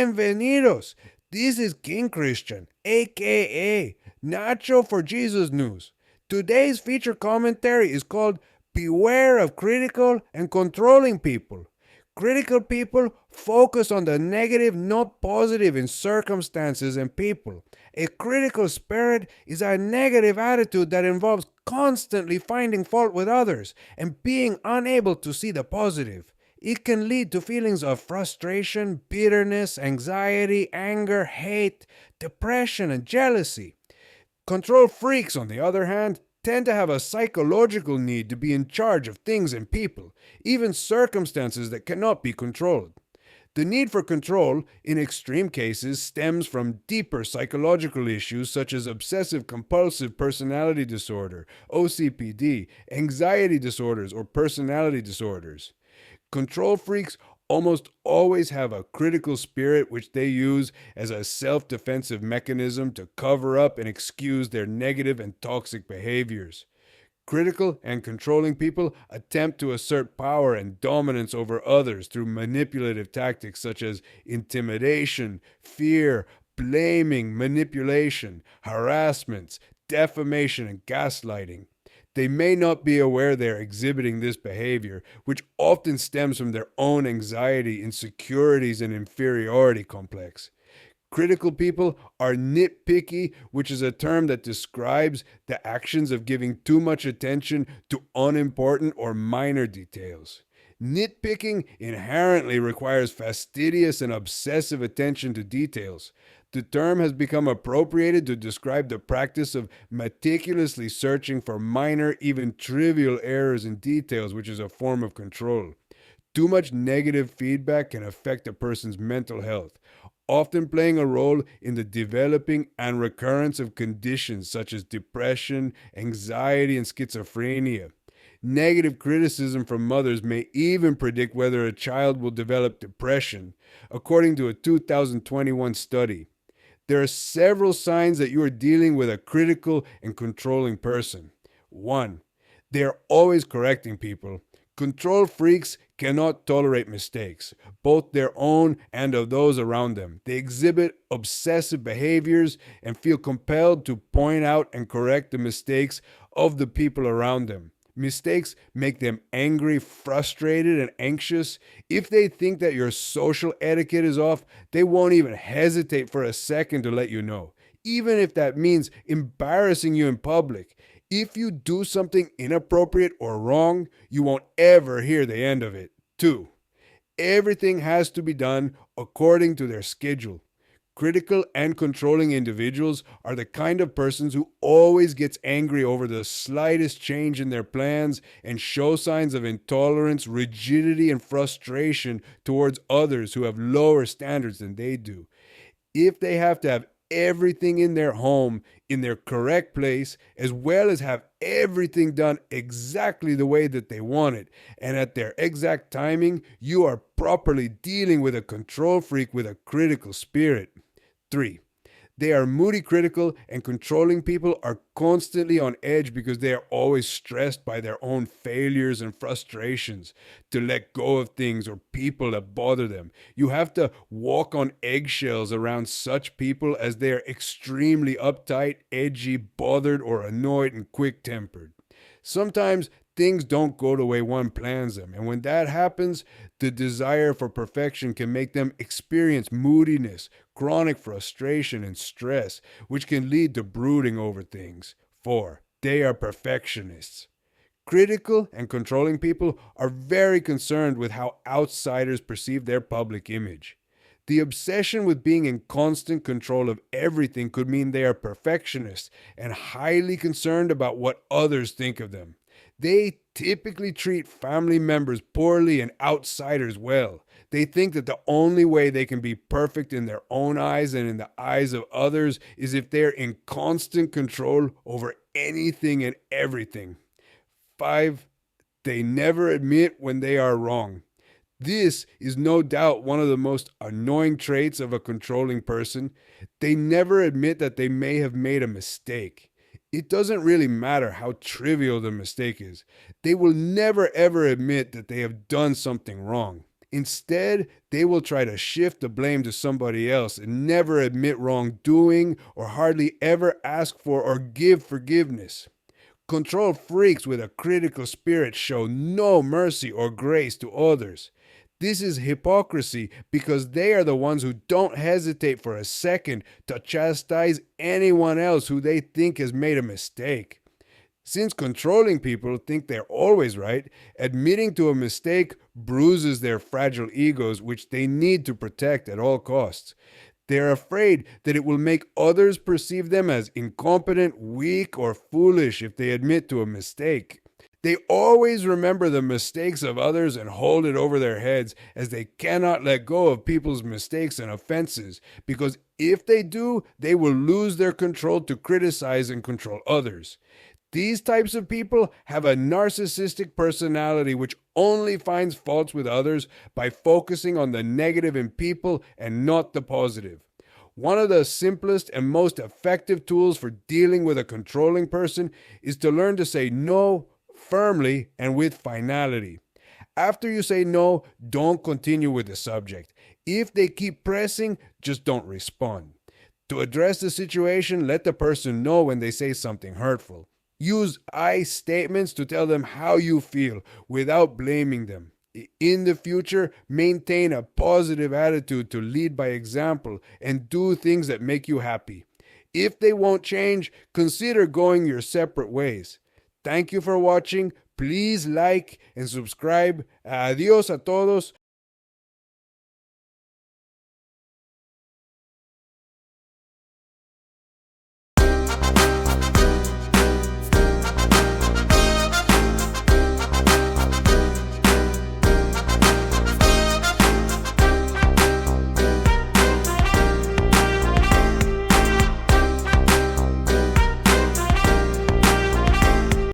Bienvenidos! This is King Christian, aka Nacho for Jesus News. Today's feature commentary is called Beware of Critical and Controlling People. Critical people focus on the negative, not positive in circumstances and people. A critical spirit is a negative attitude that involves constantly finding fault with others and being unable to see the positive. It can lead to feelings of frustration, bitterness, anxiety, anger, hate, depression, and jealousy. Control freaks, on the other hand, tend to have a psychological need to be in charge of things and people, even circumstances that cannot be controlled. The need for control, in extreme cases, stems from deeper psychological issues such as obsessive compulsive personality disorder, OCPD, anxiety disorders, or personality disorders. Control freaks almost always have a critical spirit which they use as a self defensive mechanism to cover up and excuse their negative and toxic behaviors. Critical and controlling people attempt to assert power and dominance over others through manipulative tactics such as intimidation, fear, blaming, manipulation, harassments, defamation, and gaslighting. They may not be aware they're exhibiting this behavior, which often stems from their own anxiety, insecurities, and inferiority complex. Critical people are nitpicky, which is a term that describes the actions of giving too much attention to unimportant or minor details. Nitpicking inherently requires fastidious and obsessive attention to details. The term has become appropriated to describe the practice of meticulously searching for minor, even trivial errors in details, which is a form of control. Too much negative feedback can affect a person's mental health, often playing a role in the developing and recurrence of conditions such as depression, anxiety, and schizophrenia. Negative criticism from mothers may even predict whether a child will develop depression, according to a 2021 study. There are several signs that you are dealing with a critical and controlling person. 1. They are always correcting people. Control freaks cannot tolerate mistakes, both their own and of those around them. They exhibit obsessive behaviors and feel compelled to point out and correct the mistakes of the people around them. Mistakes make them angry, frustrated, and anxious. If they think that your social etiquette is off, they won't even hesitate for a second to let you know, even if that means embarrassing you in public. If you do something inappropriate or wrong, you won't ever hear the end of it. 2. Everything has to be done according to their schedule. Critical and controlling individuals are the kind of persons who always gets angry over the slightest change in their plans and show signs of intolerance, rigidity, and frustration towards others who have lower standards than they do. If they have to have everything in their home in their correct place, as well as have everything done exactly the way that they want it and at their exact timing, you are properly dealing with a control freak with a critical spirit. 3. They are moody, critical, and controlling people are constantly on edge because they are always stressed by their own failures and frustrations to let go of things or people that bother them. You have to walk on eggshells around such people as they are extremely uptight, edgy, bothered, or annoyed and quick tempered. Sometimes things don't go the way one plans them, and when that happens, the desire for perfection can make them experience moodiness, chronic frustration, and stress, which can lead to brooding over things. 4. They are perfectionists. Critical and controlling people are very concerned with how outsiders perceive their public image. The obsession with being in constant control of everything could mean they are perfectionists and highly concerned about what others think of them. They typically treat family members poorly and outsiders well. They think that the only way they can be perfect in their own eyes and in the eyes of others is if they're in constant control over anything and everything. 5. They never admit when they are wrong. This is no doubt one of the most annoying traits of a controlling person. They never admit that they may have made a mistake. It doesn't really matter how trivial the mistake is. They will never ever admit that they have done something wrong. Instead, they will try to shift the blame to somebody else and never admit wrongdoing or hardly ever ask for or give forgiveness. Control freaks with a critical spirit show no mercy or grace to others. This is hypocrisy because they are the ones who don't hesitate for a second to chastise anyone else who they think has made a mistake. Since controlling people think they're always right, admitting to a mistake bruises their fragile egos, which they need to protect at all costs. They're afraid that it will make others perceive them as incompetent, weak, or foolish if they admit to a mistake. They always remember the mistakes of others and hold it over their heads, as they cannot let go of people's mistakes and offenses, because if they do, they will lose their control to criticize and control others. These types of people have a narcissistic personality which only finds faults with others by focusing on the negative in people and not the positive. One of the simplest and most effective tools for dealing with a controlling person is to learn to say no firmly and with finality. After you say no, don't continue with the subject. If they keep pressing, just don't respond. To address the situation, let the person know when they say something hurtful. Use I statements to tell them how you feel without blaming them. In the future, maintain a positive attitude to lead by example and do things that make you happy. If they won't change, consider going your separate ways. Thank you for watching. Please like and subscribe. Adiós a todos.